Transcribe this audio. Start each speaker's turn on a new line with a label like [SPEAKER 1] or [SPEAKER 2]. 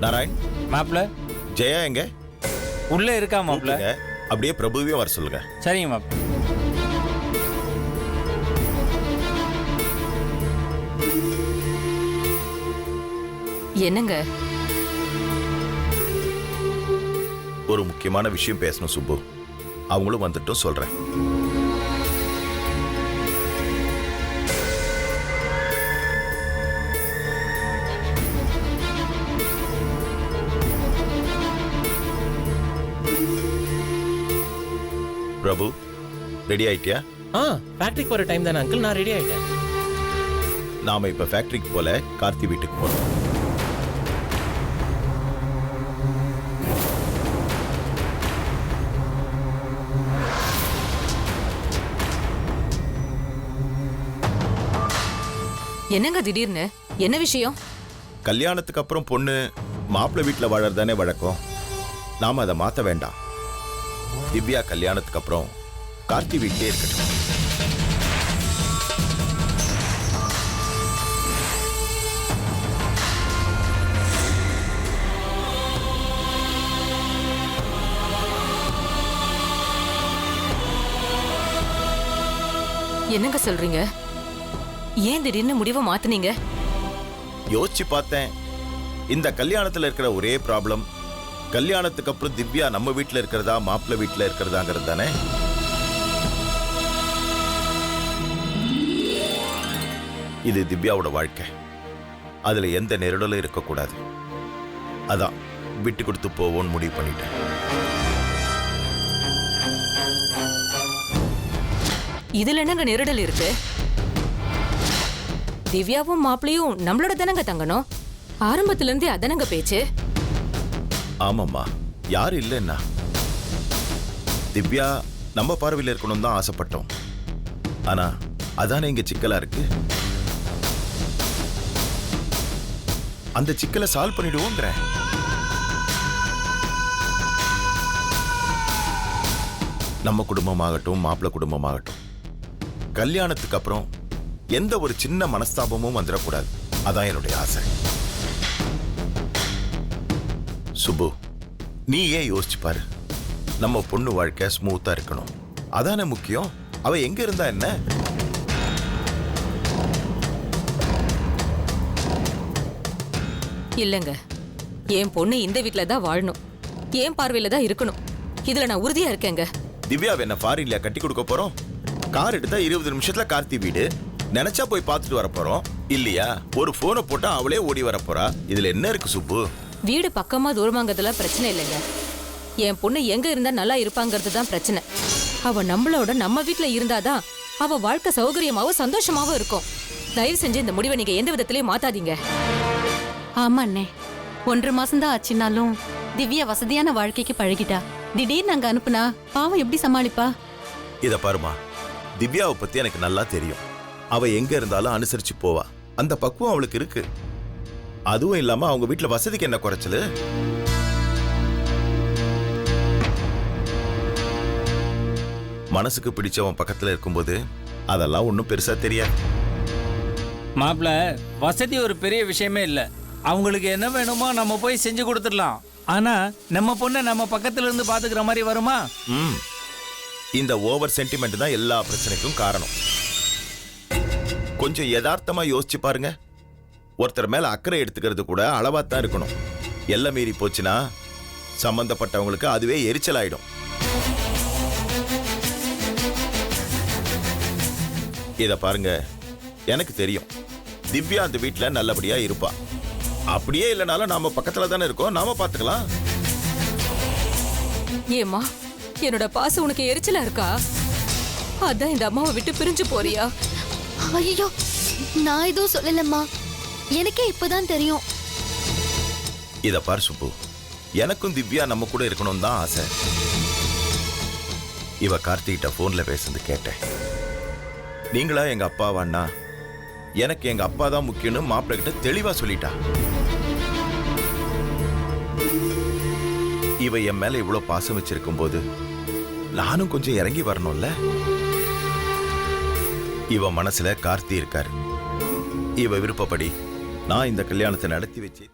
[SPEAKER 1] நாராயண்
[SPEAKER 2] மாப்பிள்ள
[SPEAKER 1] ஜெயா எங்க?
[SPEAKER 2] உள்ள இருக்கா மாப்பிள்ள?
[SPEAKER 1] அப்படியே பிரபுவையும் வர சொல்லுங்க.
[SPEAKER 2] சரிங்க மாப்பிள்ள.
[SPEAKER 3] என்னங்க?
[SPEAKER 1] ஒரு முக்கியமான விஷயம் பேசணும் சுப்பு. அவங்களும் வந்துட்டும் சொல்றேன். பிரபு ரெடி ஆயிட்டியா?
[SPEAKER 4] ஃபேக்டரிக்கு போற டைம் தானே அங்கிள், நான் ரெடி ஆயிட்டேன்.
[SPEAKER 1] நாம இப்ப ஃபேக்டரிக்கு போல கார்த்தி வீட்டுக்கு போறோம்.
[SPEAKER 3] என்னங்க திடீர்னு? என்ன விஷயம்?
[SPEAKER 1] கல்யாணத்துக்கு அப்புறம் பொண்ணு மாப்பிள்ளை வீட்டுல வாழறதானே வழக்கம். நாம அதை மாத்த வேண்டாம். திவ்யா கல்யாணத்துக்கு அப்புறம் கார்த்தி வீட்டிலே இருக்கட்டும்.
[SPEAKER 3] என்னங்க சொல்றீங்க? ஏன் திடீர்னு முடிவை மாத்துனீங்க?
[SPEAKER 1] யோசிச்சு பார்த்தேன். இந்த கல்யாணத்துல இருக்கிற ஒரே ப்ராப்ளம், கல்யாணத்துக்கு அப்புறம் திவ்யா நம்ம வீட்டுல இருக்கிறதா மாப்பிள்ளை வீட்டுல இருக்கிறதாங்கிறது தானே. இது திவ்யாவோட வாழ்க்கை. அதுல எந்த நெருடலும் இருக்கக்கூடாது. அதான் விட்டு கொடுத்து போவோன்னு முடிவு பண்ணிட்டேன்.
[SPEAKER 3] இதுல என்னங்க நெருடல் இருக்கு? திவ்யாவும் மாப்பிளையும் நம்மளோட தானங்க தங்கணும். ஆரம்பத்துல இருந்தே அதனங்க பேச்சு.
[SPEAKER 1] ஆமாம்மா, யாரு இல்லைன்னா திவ்யா நம்ம பார்வையில் இருக்கணும் தான் ஆசைப்பட்டோம். ஆனா அதானே இங்க சிக்கலா இருக்கு. அந்த சிக்கலை சால்வ் பண்ணிடுவோங்கிற. நம்ம குடும்பமாகட்டும் மாப்பிள்ளை குடும்பமாகட்டும், கல்யாணத்துக்கு அப்புறம் எந்த ஒரு சின்ன மனஸ்தாபமும் வந்துடக்கூடாது. அதான் என்னுடைய ஆசை. சுப்பு, நீ ஏன் யோசிச்சு பாரு. நம்ம பொண்ணு வாழ்க்கை ஸ்மூத்தா இருக்கணும், அதானே முக்கியம். அவ எங்க இருந்தா என்ன?
[SPEAKER 3] இல்லங்க, என் பொண்ணு இந்த வீட்டுல தான் வாழணும், என் பார்வையில தான் இருக்கணும். இதுல நான் உறுதியா இருக்கேங்க.
[SPEAKER 1] திவ்யாவை என்ன ஃபாரின்ல கட்டி கொடுக்க போறோம்? கார் எடுத்தா 20 நிமிஷத்துல கார்த்தி வீடு. நினைச்சா போய் பார்த்துட்டு வர போறோம் இல்லையா? ஒரு போனை போட்டா அவளே ஓடி வர போறா. இதுல என்ன இருக்கு சுப்பு?
[SPEAKER 3] வீடு பக்கமா தூரமாங்கிறதுல பிரச்சனை இல்லைங்க. என் பொண்ணு எங்க இருந்தா நல்லா இருப்பாங்கிறது தான் பிரச்சனை. அவ நம்மளோட நம்ம வீட்டுல இருந்தாதான் அவ வாழ்க்கை சௌகரியமாவும் சந்தோஷமாவும் இருக்கும். தயவு செஞ்சு இந்த முடிவை நீங்க எந்த விதத்திலயும் மாத்தாதீங்க.
[SPEAKER 5] ஆமா அண்ணே, 1.5 மாசம் தான் ஆச்சுனாலும் திவ்யா வசதியான வாழ்க்கைக்கு பழகிட்டா. திடீர்னு அங்க அனுப்புனா பாவம் எப்படி சமாளிப்பா?
[SPEAKER 1] இத பாருமா, திவ்யாவை பத்தி எனக்கு நல்லா தெரியும். அவ எங்க இருந்தாலும் அனுசரிச்சு போவா. அந்த பக்குவம் அவளுக்கு இருக்கு. அதுவும் இல்லாம அவங்க வீட்டுல வசதிக்கு என்ன குறைச்சலு? மனசுக்கு பிடிச்சவன் பக்கத்துல இருக்கும்போது அதெல்லாம் ஒன்றும் பெருசா தெரியாது.
[SPEAKER 2] மாப்பிள்ள, வசதி ஒரு பெரிய விஷயமே இல்லை. அவங்களுக்கு என்ன வேணுமோ நம்ம போய் செஞ்சு கொடுத்துடலாம். ஆனா நம்ம பொண்ணை நம்ம பக்கத்துல இருந்து பாத்துக்கிற மாதிரி வருமா?
[SPEAKER 1] இந்த ஓவர் சென்டிமெண்ட் தான் எல்லா பிரச்சனைக்கும் காரணம். கொஞ்சம் யதார்த்தமா யோசிச்சு பாருங்க. ஒருத்தர் மேல அக்கறை எடுத்துக்கிறது கூட அளவா தான் இருக்கணும். எல்லாம் மீறி போச்சுன்னா சம்பந்தப்பட்டவங்களுக்கு அதுவே எரிச்சல் ஆயிடும். இத பாருங்க, எனக்கு தெரியும் திவ்யா அந்த வீட்டுல நல்லபடியா இருப்பா. அப்படியே இல்லைனாலும் நாம பக்கத்துல தானே இருக்கோம், நாம பாத்துக்கலாம்.
[SPEAKER 3] ஏமா, என்னோட பாசம் உனக்கு எரிச்சலா இருக்கா? அதான் இந்த அம்மாவை விட்டு பிரிஞ்சு போறியா?
[SPEAKER 6] ஐயோ, நான் எதுவும் சொல்லலம்மா, எனக்கே இப்பதான் தெரியும்.
[SPEAKER 1] இத பாரு சுப்பு, எனக்கும் திவ்யா நம்ம கூட இருக்கணும் தான் ஆசை. இவ கார்த்திகிட்ட போன்ல பேசுறது கேட்டேன். நீங்களா எங்க அப்பாவான்னா எனக்கு எங்க அப்பா தான் முக்கியம்னு மாப்பிள்ளை கிட்ட தெளிவா சொல்லிட்டா. இவ என் மேல இவ்வளவு பாசம் வச்சிருக்கும் போது நானும் கொஞ்சம் இறங்கி வரணும்ல. இவ மனசுல கார்த்தி இருக்காரு. இவ விருப்பப்படி நான் இந்த கல்யாணத்தை நடத்தி வச்சு